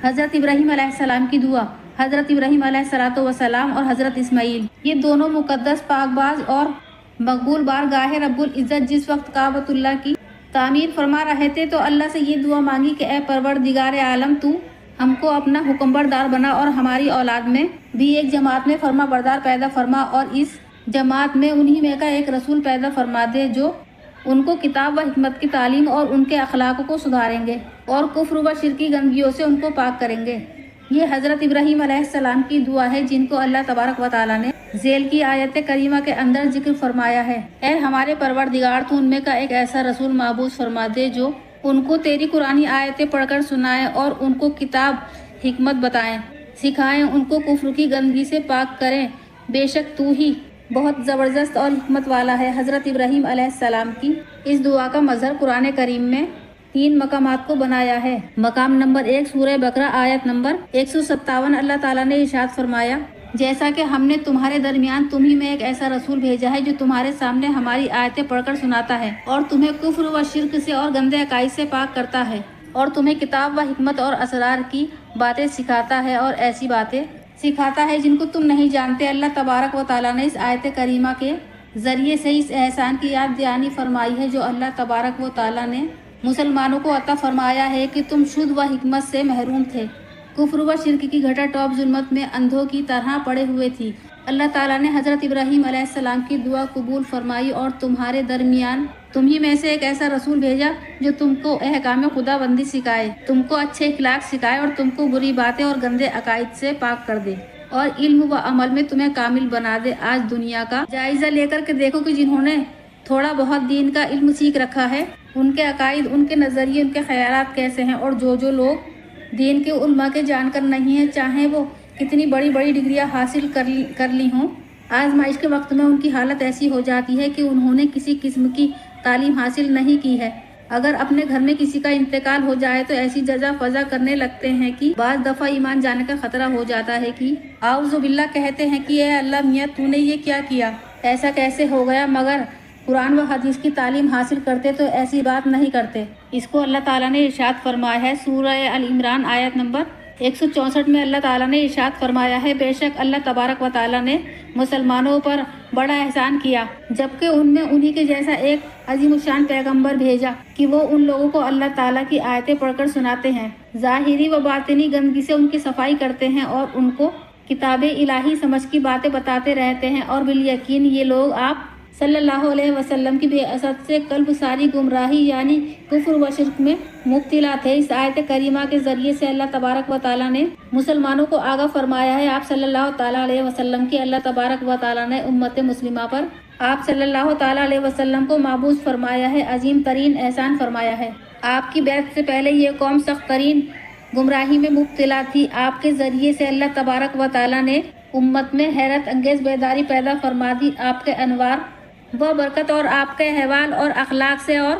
حضرت ابراہیم علیہ السلام کی دعا، حضرت ابراہیم علیہ السلام اور حضرت اسماعیل، یہ دونوں مقدس، پاک باز اور مقبول بارگاہ رب العزت جس وقت کعبۃ اللہ کی تعمیر فرما رہے تھے تو اللہ سے یہ دعا مانگی کہ اے پروردگار عالم، تو ہم کو اپنا حکم بردار بنا اور ہماری اولاد میں بھی ایک جماعت میں فرما بردار پیدا فرما، اور اس جماعت میں انہی میں کا ایک رسول پیدا فرما دے جو ان کو کتاب و حکمت کی تعلیم اور ان کے اخلاق کو سدھاریں گے اور کفر و شرکی گندگیوں سے ان کو پاک کریں گے۔ یہ حضرت ابراہیم علیہ السلام کی دعا ہے جن کو اللہ تبارک و تعالیٰ نے ذیل کی آیت کریمہ کے اندر ذکر فرمایا ہے۔ اے ہمارے پروردگار، تو ان میں کا ایک ایسا رسول معبوس فرما دے جو ان کو تیری قرآنی آیتیں پڑھ کر سنائے اور ان کو کتاب حکمت بتائیں، سکھائیں، ان کو کفر کی گندگی سے پاک کریں، بے شک تو ہی بہت زبردست اور حکمت والا ہے۔ حضرت ابراہیم علیہ السلام کی اس دعا کا مظہر قرآن کریم میں 3 مقامات کو بنایا ہے۔ مقام نمبر 1 سورہ بقرہ آیت نمبر 157، اللہ تعالیٰ نے ارشاد فرمایا، جیسا کہ ہم نے تمہارے درمیان تمہیں میں ایک ایسا رسول بھیجا ہے جو تمہارے سامنے ہماری آیتیں پڑھ کر سناتا ہے اور تمہیں کفر و شرک سے اور گندے عقائد سے پاک کرتا ہے اور تمہیں کتاب و حکمت اور اسرار کی باتیں سکھاتا ہے اور ایسی باتیں سکھاتا ہے جن کو تم نہیں جانتے۔ اللہ تبارک و تعالیٰ نے اس آیت کریمہ کے ذریعے سے اس احسان کی یاد دہانی فرمائی ہے جو اللہ تبارک و تعالیٰ نے مسلمانوں کو عطا فرمایا ہے کہ تم شد و حکمت سے محروم تھے، کفر و شرک کی گھٹا ٹوپ ظلمت میں اندھوں کی طرح پڑے ہوئے تھی۔ اللہ تعالیٰ نے حضرت ابراہیم علیہ السلام کی دعا قبول فرمائی اور تمہارے درمیان تمہیں میں سے ایک ایسا رسول بھیجا جو تم کو احکام خدا بندی سکھائے، تم کو اچھے اخلاق سکھائے اور تم کو بری باتیں اور گندے عقائد سے پاک کر دے اور علم و عمل میں تمہیں کامل بنا دے۔ آج دنیا کا جائزہ لے کر کے دیکھو کہ جنہوں نے تھوڑا بہت دین کا علم سیکھ رکھا ہے، ان کے عقائد، ان کے نظریے، ان کے خیالات کیسے ہیں، اور جو لوگ دین کے علماء کے جان کر نہیں ہیں، چاہے وہ کتنی بڑی بڑی ڈگریاں حاصل کر لی ہوں، آزمائش کے وقت میں ان کی حالت ایسی ہو جاتی ہے کہ انہوں نے کسی قسم کی تعلیم حاصل نہیں کی ہے۔ اگر اپنے گھر میں کسی کا انتقال ہو جائے تو ایسی جزا فضا کرنے لگتے ہیں کہ بعض دفعہ ایمان جانے کا خطرہ ہو جاتا ہے کہ اعوذ باللہ، کہتے ہیں کہ اے اللہ میاں تو نے یہ کیا کیا، ایسا کیسے ہو گیا، مگر قرآن و حدیث کی تعلیم حاصل کرتے تو ایسی بات نہیں کرتے۔ اس کو اللہ تعالیٰ نے ارشاد فرمایا ہے سورہ ال عمران آیت نمبر 164 میں اللہ تعالیٰ نے ارشاد فرمایا ہے، بے شک اللہ تبارک و تعالیٰ نے مسلمانوں پر بڑا احسان کیا جبکہ ان میں انہی کے جیسا ایک عظیم الشان پیغمبر بھیجا کہ وہ ان لوگوں کو اللہ تعالیٰ کی آیتیں پڑھ کر سناتے ہیں، ظاہری و باطنی گندگی سے ان کی صفائی کرتے ہیں اور ان کو کتاب الہی سمجھ کی باتیں بتاتے رہتے ہیں، اور بالیقین یہ لوگ آپ صلی اللہ علیہ وسلم کی بعثت سے قلب ساری گمراہی یعنی کفر و شرک میں مبتلا تھے۔ اس آیت کریمہ کے ذریعے سے اللہ تبارک و تعالیٰ نے مسلمانوں کو آگاہ فرمایا ہے، آپ صلی اللہ تعالیٰ علیہ وسلم کی اللہ تبارک و تعالیٰ نے امت مسلمہ پر آپ صلی اللہ تعالیٰ علیہ وسلم کو معبوس فرمایا ہے، عظیم ترین احسان فرمایا ہے۔ آپ کی بعثت سے پہلے یہ قوم سخت ترین گمراہی میں مبتلا تھی، آپ کے ذریعے سے اللہ تبارک و تعالیٰ نے امت میں حیرت انگیز بیداری پیدا فرما دی، آپ کے انوار و برکت اور آپ کے احوال اور اخلاق سے اور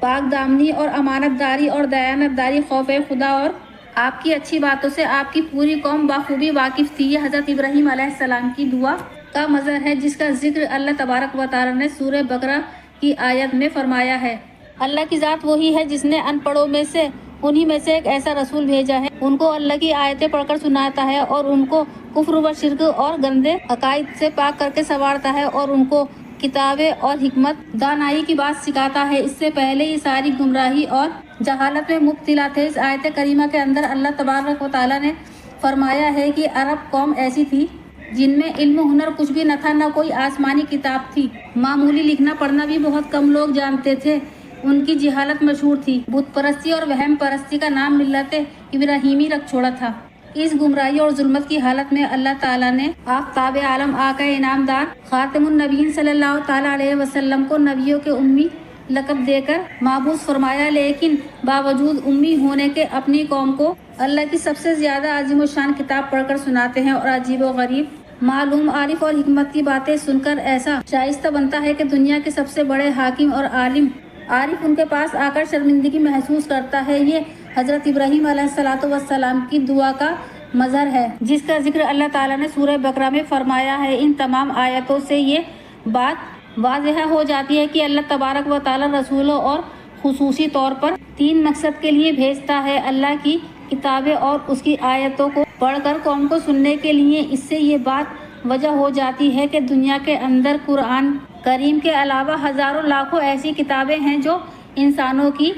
پاک دامنی اور امانت داری اور دیانت داری، خوف خدا اور آپ کی اچھی باتوں سے آپ کی پوری قوم بخوبی واقف تھی۔ یہ حضرت ابراہیم علیہ السلام کی دعا کا مظہر ہے جس کا ذکر اللہ تبارک و تعالیٰ نے سورہ بقرہ کی آیت میں فرمایا ہے۔ اللہ کی ذات وہی ہے جس نے ان پڑھوں میں سے انہی میں سے ایک ایسا رسول بھیجا ہے، ان کو اللہ کی آیتیں پڑھ کر سناتا ہے اور ان کو کفر و شرک اور گندے عقائد سے پاک کر کے سنوارتا ہے اور ان کو کتابیں اور حکمت دانائی کی بات سکھاتا ہے۔ اس سے پہلے یہ ساری گمراہی اور جہالت میں مبتلا تھے۔ اس آیت کریمہ کے اندر اللہ تبارک و تعالیٰ نے فرمایا ہے کہ عرب قوم ایسی تھی جن میں علم و ہنر کچھ بھی نہ تھا، نہ کوئی آسمانی کتاب تھی، معمولی لکھنا پڑھنا بھی بہت کم لوگ جانتے تھے، ان کی جہالت مشہور تھی، بت پرستی اور وہم پرستی کا نام ملت ابراہیمی رکھ چھوڑا تھا۔ اس گمراہی اور ظلمت کی حالت میں اللہ تعالیٰ نے آفتاب عالم آقا انعام دار خاتم النبیین صلی اللہ تعالیٰ علیہ وسلم کو نبیوں کے امی لقب دے کر معبوس فرمایا، لیکن باوجود امی ہونے کے اپنی قوم کو اللہ کی سب سے زیادہ عظیم الشان کتاب پڑھ کر سناتے ہیں اور عجیب و غریب معلوم عارف اور حکمت کی باتیں سن کر ایسا شائستہ بنتا ہے کہ دنیا کے سب سے بڑے حاکم اور عالم عارف ان کے پاس آ کر شرمندگی محسوس کرتا ہے۔ یہ حضرت ابراہیم علیہ السلام کی دعا کا مظہر ہے جس کا ذکر اللہ تعالیٰ نے سورہ بقرہ میں فرمایا ہے۔ ان تمام آیتوں سے یہ بات واضح ہو جاتی ہے کہ اللہ تبارک و تعالیٰ رسولوں اور خصوصی طور پر 3 مقصد کے لیے بھیجتا ہے: اللہ کی کتابیں اور اس کی آیتوں کو پڑھ کر قوم کو سننے کے لیے۔ اس سے یہ بات وجہ ہو جاتی ہے کہ دنیا کے اندر قرآن کریم کے علاوہ ہزاروں لاکھوں ایسی کتابیں ہیں جو انسانوں کی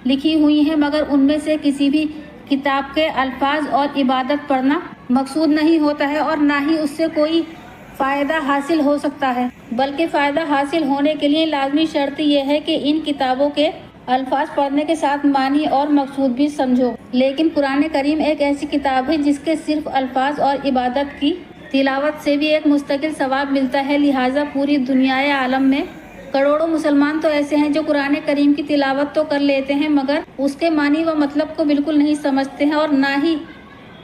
لکھی ہوئی ہیں، مگر ان میں سے کسی بھی کتاب کے الفاظ اور عبادت پڑھنا مقصود نہیں ہوتا ہے اور نہ ہی اس سے کوئی فائدہ حاصل ہو سکتا ہے، بلکہ فائدہ حاصل ہونے کے لیے لازمی شرط یہ ہے کہ ان کتابوں کے الفاظ پڑھنے کے ساتھ معنی اور مقصود بھی سمجھو۔ لیکن قرآن کریم ایک ایسی کتاب ہے جس کے صرف الفاظ اور عبادت کی تلاوت سے بھی ایک مستقل ثواب ملتا ہے، لہٰذا پوری دنیا عالم میں کروڑوں مسلمان تو ایسے ہیں جو قرآن کریم کی تلاوت تو کر لیتے ہیں مگر اس کے معنی و مطلب کو بالکل نہیں سمجھتے ہیں اور نہ ہی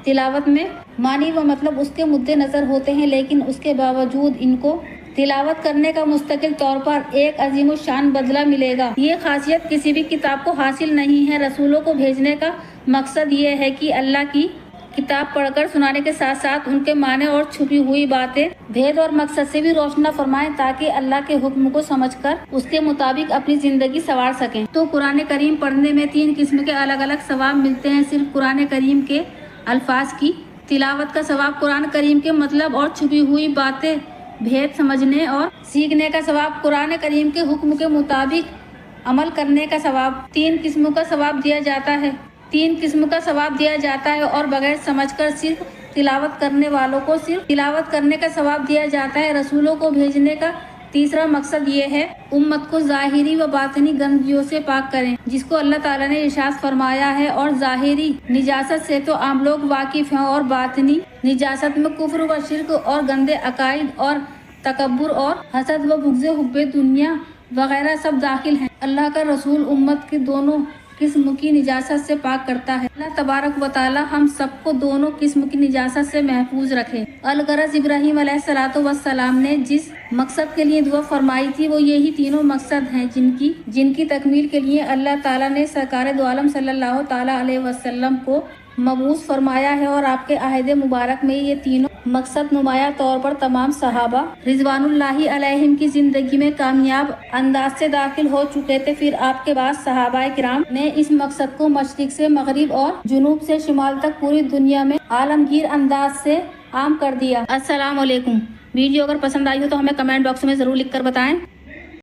تلاوت میں معنی و مطلب اس کے مد نظر ہوتے ہیں، لیکن اس کے باوجود ان کو تلاوت کرنے کا مستقل طور پر ایک عظیم الشان بدلہ ملے گا۔ یہ خاصیت کسی بھی کتاب کو حاصل نہیں ہے۔ رسولوں کو بھیجنے کا مقصد یہ ہے کہ اللہ کی کتاب پڑھ کر سنانے کے ساتھ ساتھ ان کے معنی اور چھپی ہوئی باتیں بھید اور مقصد سے بھی روشن فرمائیں تاکہ اللہ کے حکم کو سمجھ کر اس کے مطابق اپنی زندگی سنوار سکیں۔ تو قرآن کریم پڑھنے میں 3 قسم کے الگ الگ ثواب ملتے ہیں۔ صرف قرآن کریم کے الفاظ کی تلاوت کا ثواب، قرآن کریم کے مطلب اور چھپی ہوئی باتیں بھید سمجھنے اور سیکھنے کا ثواب، قرآن کریم کے حکم کے مطابق عمل کرنے کا ثواب۔ 3 قسموں کا ثواب دیا جاتا ہے۔ 3 قسم کا ثواب دیا جاتا ہے اور بغیر سمجھ کر صرف تلاوت کرنے والوں کو صرف تلاوت کرنے کا ثواب دیا جاتا ہے۔ رسولوں کو بھیجنے کا تیسرا مقصد یہ ہے امت کو ظاہری و باطنی گندگیوں سے پاک کریں، جس کو اللہ تعالیٰ نے ارشاد فرمایا ہے، اور ظاہری نجاست سے تو عام لوگ واقف ہیں اور باطنی نجاست میں کفر و شرک اور گندے عقائد اور تکبر اور حسد و بغض حب دنیا وغیرہ سب داخل ہیں۔ اللہ کا رسول امت کی دونوں قسم کی نجاست سے پاک کرتا ہے۔ اللہ تبارک و تعالی ہم سب کو دونوں قسم کی نجاست سے محفوظ رکھے۔ الغرض ابراہیم علیہ السلام نے جس مقصد کے لیے دعا فرمائی تھی وہ یہی تینوں مقصد ہیں جن کی تکمیل کے لیے اللہ تعالیٰ نے سرکار دو عالم صلی اللہ تعالیٰ علیہ وسلم کو مبعوث فرمایا ہے، اور آپ کے عہد مبارک میں یہ تینوں مقصد نمایاں طور پر تمام صحابہ رضوان اللہ علیہم کی زندگی میں کامیاب انداز سے داخل ہو چکے تھے۔ پھر آپ کے بعد صحابہ کرام نے اس مقصد کو مشرق سے مغرب اور جنوب سے شمال تک پوری دنیا میں عالمگیر انداز سے عام کر دیا۔ السلام علیکم۔ ویڈیو اگر پسند آئی ہو تو ہمیں کمنٹ باکس میں ضرور لکھ کر بتائیں۔